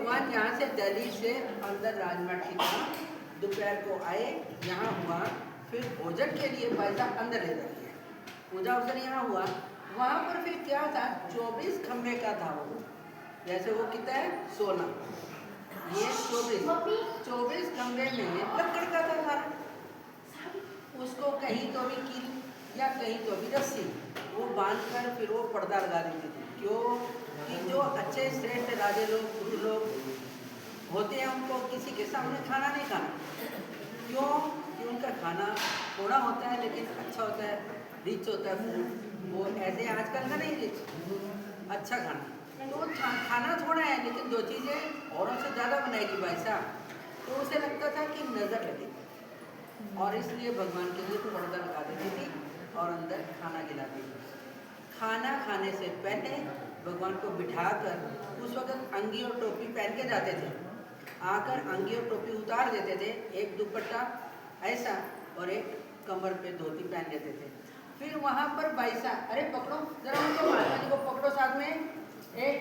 भगवान यहाँ से दिल्ली से अंदर राजमठ की तरफ दोपहर को आए, यहाँ हुआ, फिर भोजन के लिए पैसा अंदर ले जाते हैं, पूजा वजन यहाँ हुआ। वहाँ पर फिर क्या था, 24 खम्भे का था वो, जैसे वो कितना है 16, ये 24 खम्भे में लकड़ का था सारा, उसको कहीं तो भी कील या कहीं तो भी रस्सी वो बांध कर फिर वो पर्दा लगा देती थी। क्यों कि जो अच्छे श्रेष्ठ राजे लोग गुरु लोग होते हैं उनको किसी के सामने खाना नहीं खाना। क्यों कि उनका खाना थोड़ा होता है लेकिन अच्छा होता है, रिच होता है फूड, वो ऐसे आजकल का नहीं रिच, अच्छा खाना। तो खाना थोड़ा है लेकिन दो चीज़ें औरों से ज़्यादा बनाएगी भाई साहब, तो उसे लगता था कि नज़र लगेगी और इसलिए भगवान के लिए पर्दा लगा देती थी और अंदर खाना खिलाती थी। खाना खाने से पहले भगवान को बिठाकर उस वक्त अंगी और टोपी पहन के जाते थे, आकर अंगी और टोपी उतार देते थे, एक दुपट्टा ऐसा और एक कमर पे धोती पहन लेते थे। फिर वहाँ पर बैसा, अरे पकड़ो जरा उनको, माता जी को पकड़ो साथ में, एक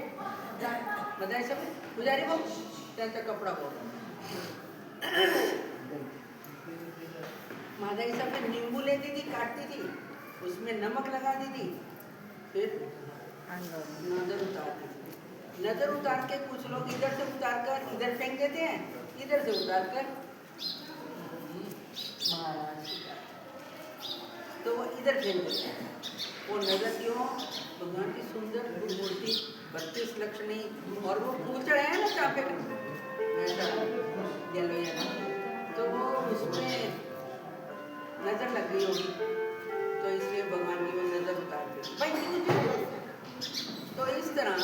बताए सब पुजारी को त्यांचा कपड़ा को माता जी सब नींबू लेती थी, काटती थी, उसमें नमक लगा दी थी, फिर नजर उतारती थी। नजर उतार के कुछ लोग इधर से उतार कर इधर फेंक देते हैं, इधर से उतार कर तो वो इधर फेंक देते हैं। वो नजर क्यों, भगवान की सुंदर मूर्ति 32 लक्षणी और वो फूल चढ़ाया है ना चापे ऐसा येलो येलो, तो वो उसमें नजर लग गई होगी, तो इसलिए भगवान की वो नजर उतार दी भाई। तो इस तरह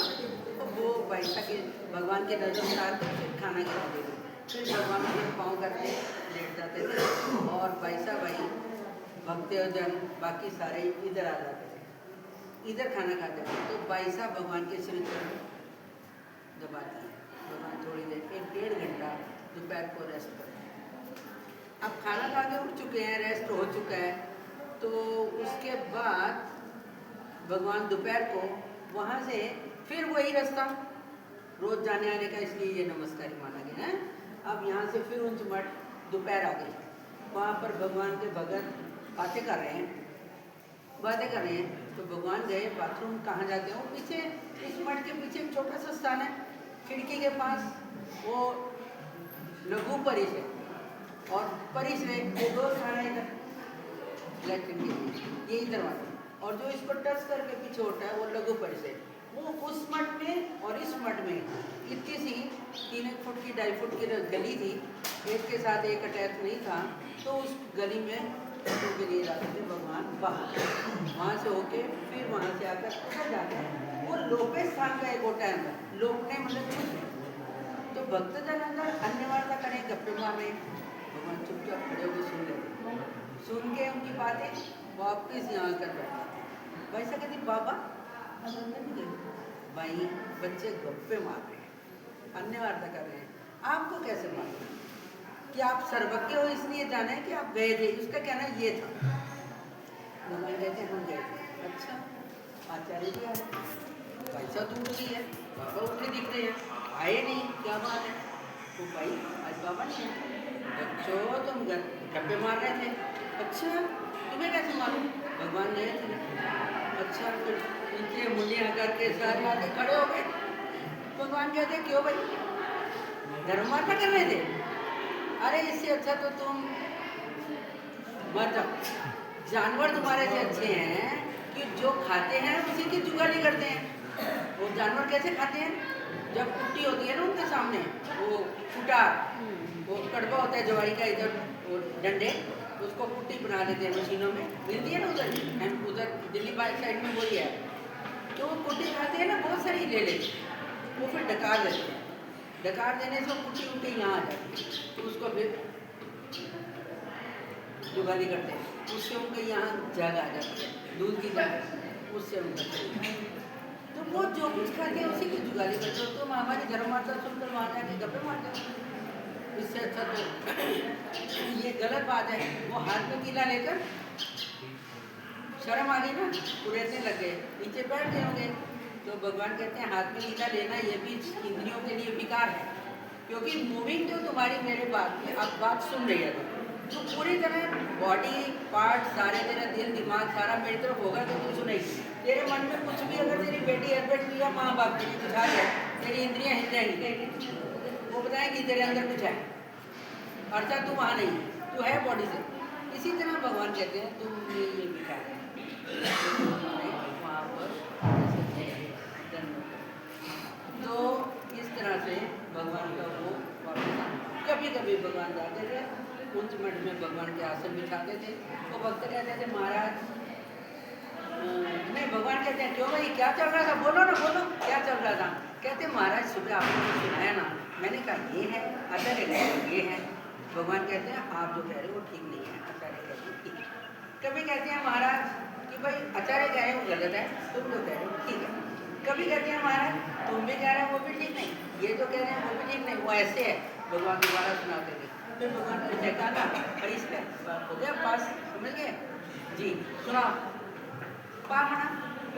तो वो बैठा के भगवान के नजर उतार कर फिर खाना खिलाते थे, फिर भगवान के पाँव करके लेट जाते थे और बैसा भाई भक्तजन बाकी सारे इधर आ जाते थे, इधर खाना खाते थे। तो बैसा भगवान के श्री चरण दबाते हैं, भगवान थोड़ी देर 1-1.5 घंटा दोपहर को रेस्ट करते हैं। अब खाना खा के उठ चुके हैं, रेस्ट हो चुका है, तो उसके बाद भगवान दोपहर को वहाँ से फिर वही रास्ता रोज जाने आने का, इसलिए ये नमस्कारी माना गया है। अब यहाँ से फिर उंच मठ दोपहर आ गई, वहाँ पर भगवान के भगत बातें कर रहे हैं, तो भगवान गए बाथरूम, कहाँ जाते हैं वो पीछे, इस मठ के पीछे एक छोटा सा स्थान है, खिड़की के पास वो लघु परिस है और परिस है, ये 2 स्थान है इधर लैट्रिन के, ये इधर वाला, और जो इसको टच करके पीछे होता है वो लघु परिस है। वो उस मठ में और इस मठ में इतनी सी 3 फुट की 2.5 फुट की गली थी, एक के साथ एक अटैच नहीं था, तो उस गली में के लिए जाते थे भगवान बाहर, वहाँ से होके फिर वहाँ से आकर उधर जाते हैं। वो लोपे स्थान का एक होता है अंदर, लोपने मतलब चुप, तो भक्तजन अंदर अन्य वार्ता करें, गप्पे मारे, भगवान चुपचाप खड़े होकर सुन लेते, सुन के उनकी बातें वापिस यहाँ कर बैठते। वैसा कहती बाबा अंदर नहीं गए, भाई बच्चे गप्पे मार रहे हैं, अन्य वार्ता कर रहे हैं, आपको कैसे मालूम कि आप सर्वज्ञ हो इसलिए जाना है कि आप गए थे? उसका कहना ये था, भगवान कहते हम गए थे। अच्छा आचार्य जी आए, पैसा तो उठ गई है, बाबा उठे दिख रहे हैं, आए नहीं, क्या बात है? तो भाई आज बाबा नहीं है, बच्चों तुम गप्पे मार रहे थे, अच्छा तुम्हें कैसे मालूम? भगवान गए थे। अच्छा फिर इनके मुनिया करके सारे आके खड़े हो गए, भगवान कहते क्यों भाई धर्म मार्ग कर रहे थे? अरे इससे अच्छा तो तुम मर जाओ, जानवर तुम्हारे से अच्छे हैं कि जो खाते हैं उसी की जुगाली करते हैं। वो जानवर कैसे खाते हैं, जब कुट्टी होती है ना उनके सामने, वो कुटार, वो कड़वा होता है जवाई का, इधर वो डंडे, उसको कुट्टी बना लेते हैं, मशीनों में मिलती है ना उधर दिल्ली साइड में वही है, तो वो कुट्टी खाते हैं ना, बहुत सारी ले लेते हैं, वो फिर डकार देते हैं, डकार देने से कुट्टी उनके यहाँ आ जाती है, तो उसको फिर जुगाली करते हैं, उससे उनके यहाँ जग आ जाती है, दूध की जग, उससे उनका, तो वो जो कुछ खाते हैं उसी की जुगाली करते हो। तुम हमारी धर्म माता सुनकर वहाँ जाके गप्पे मारते हो, इससे अच्छा तो ये गलत बात है। वो हाथ में गीला लेकर शर्म आ गई ना, कुरेदने लग गए, नीचे बैठ गए होंगे, तो भगवान कहते हैं हाथ में लीला लेना ये भी इंद्रियों के लिए विकार है, क्योंकि मूविंग जो तुम्हारी मेरे बात में अब बात सुन रही है तो पूरी तरह बॉडी पार्ट सारे, तेरा दिल दिमाग सारा मेरी तरफ होगा तो तू सुनेगी। तेरे मन में कुछ भी अगर तेरी बेटी हस्बैंड या माँ बाप तेरी कुछ आ जाए, तेरी इंद्रियां हिल जाएंगी, वो बताएंगी तेरे अंदर कुछ है, अर्थात तू वहाँ नहीं है, तू है बॉडी से। इसी तरह भगवान कहते हैं तुम ये विकार है वहाँ पर तो इस तरह से भगवान का वो वापस। कभी कभी भगवान जाते थे उच्च मठ में, भगवान के आसन बिठाते थे, तो भक्त कहते थे महाराज नहीं, भगवान कहते हैं क्यों भाई क्या चल रहा था, बोलो ना बोलो क्या चल रहा था। कहते महाराज सुबह आपने तो सुनाया ना, मैंने कहा ये है, आचार्य कहते ये है। भगवान कहते हैं आप जो कह रहे हो वो ठीक नहीं है, आचार्य कहते हैं ठीक है। कभी कहते हैं महाराज कि भाई आचार्य कह रहे हैं वो गलत है, तुम जो कह रहे हो ठीक है। कभी कहते हैं महाराज तुम भी कह रहे हो वो भी ठीक नहीं, ये जो कह रहे हैं वो भी ठीक नहीं, वो ऐसे है। भगवान दोबारा सुनाते थे, फिर भगवान ने जयकारा और इसका बात हो गया पास, समझ गए जी। सुना पामना